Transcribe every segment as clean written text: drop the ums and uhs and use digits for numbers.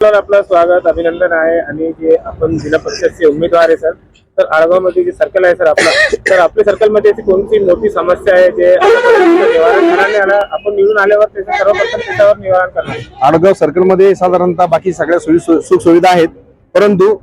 आपलं स्वागत अभिनंदन आहे आणि जे आपण जिल्हा परिषदचे उमेदवार आहे सर, तर आळगाव मध्ये जे सर्कल आहे सर आपला, तर आपल्या सर्कल मध्ये अशी कोणती मोठी समस्या आहे जे निवारण करण्याने आला, आपण निवडून आल्यावर त्याचं सर्वप्रथम त्याच्यावर निवारण करणार. आडगाव सर्कल मध्ये साधारणतः बाकी सगळ्या सुख सुविधा आहेत, परंतु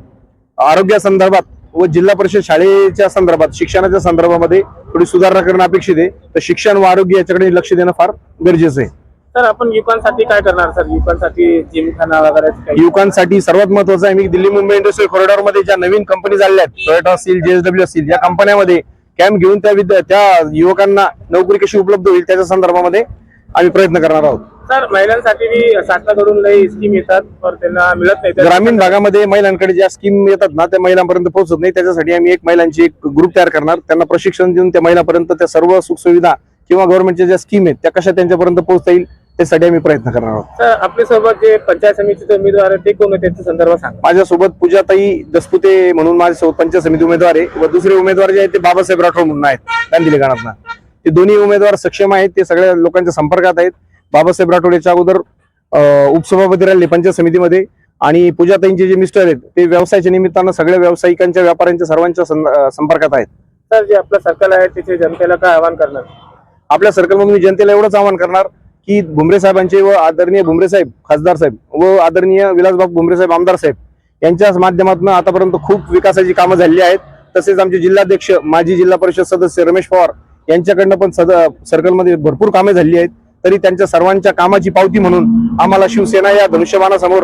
आरोग्यासंदर्भात व जिल्हा परिषद शाळेच्या संदर्भात शिक्षणाच्या संदर्भामध्ये थोडी सुधारणा करणं अपेक्षित आहे. तर शिक्षण व आरोग्य याच्याकडे लक्ष देणं फार गरजेचं आहे. तर आपण युवकांसाठी काय करणार सर? युवकांसाठी जिमखाना वगैरे युवकांसाठी सर्वात महत्वाचं आहे, मी दिल्ली मुंबई इंडस्ट्रियल कॉरिडॉर मध्ये ज्या नवीन कंपनी झाल्या आहेत, टोयोटा असतील, JSW असतील, या कंपन्यामध्ये कॅम्प घेऊन त्या युवकांना नोकरी कशी उपलब्ध होईल त्याच्या संदर्भामध्ये आम्ही प्रयत्न करणार आहोत. सर, महिलांसाठी शासनाकडून काही स्कीम येतात पण त्यांना मिळत नाही. ग्रामीण भागामध्ये महिलांकडे ज्या स्कीम येतात ना, त्या महिलांपर्यंत पोहोचत नाही. त्याच्यासाठी आम्ही महिलांची एक ग्रुप तयार करणार, त्यांना प्रशिक्षण देऊन त्या महिलांपर्यंत त्या सर्व सुखसुविधा किंवा गव्हर्नमेंटच्या ज्या स्कीम आहेत त्या कशा त्यांच्यापर्यंत पोहोचता येईल त्यासाठी आम्ही प्रयत्न करणार आहोत. सर, आपल्यासोबत जे पंचायत समितीचे उमेदवार आहेत ते कोण आहेत त्याच्या संदर्भात सांगा. माझ्यासोबत पूजाताई दसपुते म्हणून माझ्यासोबत पंचायत समिती उमेदवार आहे व दुसरे उमेदवार जे आहेत ते बाबासाहेब राठोड म्हणून आहेत गांधीली गणातनं. ते दोन्ही उमेदवार सक्षम आहेत, ते सगळ्या लोकांच्या संपर्कात आहेत. बाबासाहेब राठोड याच्या अगोदर उपसभापती राहिले पंचायत समितीमध्ये आणि पूजाताईंचे जे मिस्टर आहेत ते व्यवसायाच्या निमित्तानं सगळ्या व्यावसायिकांच्या व्यापाऱ्यांच्या सर्वांच्या संपर्कात आहेत. सर, जे आपलं सर्कल आहे त्याचे जनतेला काय आवाहन करणार? आपल्या सर्कलमधून मी जनतेला एवढंच आवाहन करणार की भुमरे साहेबांचे व आदरणीय भुमरे साहेब खासदार साहेब व आदरणीय विलासबाग भुमरे साहेब आमदार साहेब यांच्या माध्यमातून आतापर्यंत खूप विकासाची कामं झालेली आहेत. तसेच आमचे जिल्हाध्यक्ष माजी जिल्हा परिषद सदस्य रमेश पवार यांच्याकडनं पण सर्कलमध्ये भरपूर कामे झाली आहेत. तरी त्यांच्या सर्वांच्या कामाची पावती म्हणून आम्हाला शिवसेना या धनुष्यबाणासमोर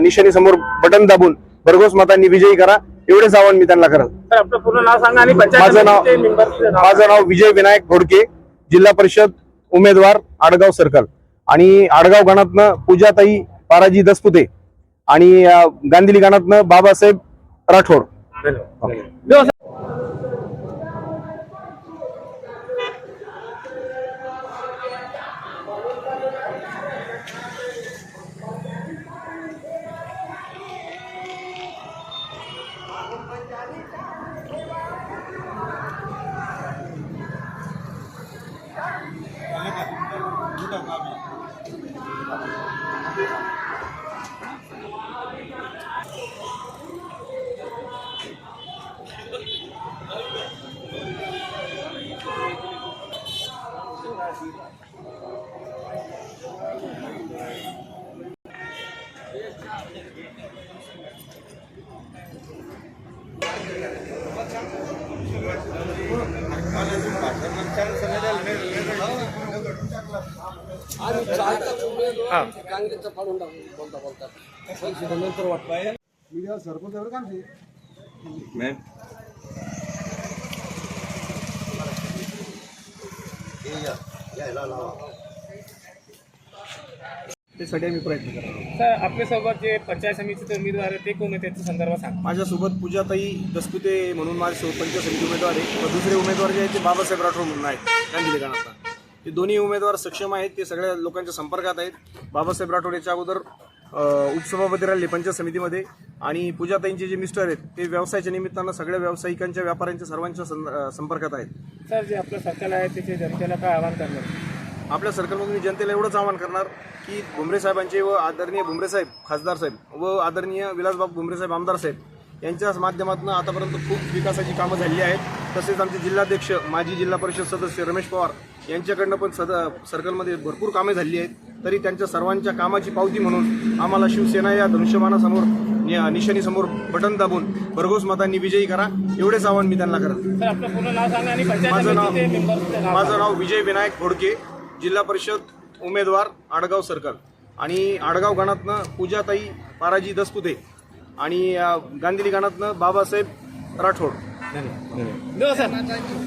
निशाणीसमोर बटन दाबून भरघोस मतांनी विजयी करा, एवढेच आवाहन मी त्यांना करत. सर, आपलं पूर्ण नाव सांगा आणि माझं नाव विजय विनायक घोडके, जिल्हा परिषद उमेदवार आडगाव सर्कल, आणि आडगाव गणातनं पूजाताई पाराजी दसपुते आणि गांधीली गणातनं बाबासाहेब राठोड. धन्यवाद. त्यासाठी आम्ही प्रयत्न करणार. सर, आपल्यासोबत जे पंचायत समितीचे उमेदवार आहेत ते कोण आहेत त्याच्या संदर्भात सांगा. माझ्यासोबत पूजाताई दसपुते म्हणून माझ्यासोबत पंचायत समिती उमेदवार आहे व दुसरे उमेदवार जे आहेत ते बाबासाहेब राठोड म्हणून आहेत गांधीली गणातनं. ते दोन्ही उमेदवार सक्षम आहेत, ते सगळ्या लोकांच्या संपर्कात आहेत. बाबासाहेब राठोड याच्या अगोदर उपसभापती राहिले पंचायत समितीमध्ये आणि पूजाताईंचे जे मिस्टर आहेत ते व्यवसायाच्या निमित्तानं सगळ्या व्यावसायिकांच्या व्यापाऱ्यांच्या सर्वांच्या संपर्कात आहेत. सर, जे आपलं सर्कल आहे त्याचे जनतेला काय आवाहन करणार? आपल्या सर्कलमधून मी जनतेला एवढंच आवाहन करणार की भुमरे साहेबांचे व आदरणीय भुमरे साहेब खासदार साहेब व आदरणीय विलासबाग भुमरे साहेब आमदार साहेब यांच्या माध्यमातून आतापर्यंत खूप विकासाची कामं झालेली आहेत. तसेच आमचे जिल्हाध्यक्ष माजी जिल्हा परिषद सदस्य रमेश पवार यांच्याकडनं पण सर्कलमध्ये भरपूर कामे झाली आहेत. तरी त्यांच्या सर्वांच्या कामाची पावती म्हणून आम्हाला शिवसेना या धनुष्यबाणासमोर निशाणीसमोर बटन दाबून भरघोस मतांनी विजयी करा, एवढेच आवाहन मी त्यांना करत. सर, आपलं पूर्ण नाव सांगा आणि माझं नाव विजय विनायक घोडके, जिल्हा परिषद उमेदवार आडगाव सर्कल, आणि आडगाव गणातनं पूजाताई पाराजी दसपुते आणि गांधीली गणातनं बाबासाहेब राठोड. धन्यवाद.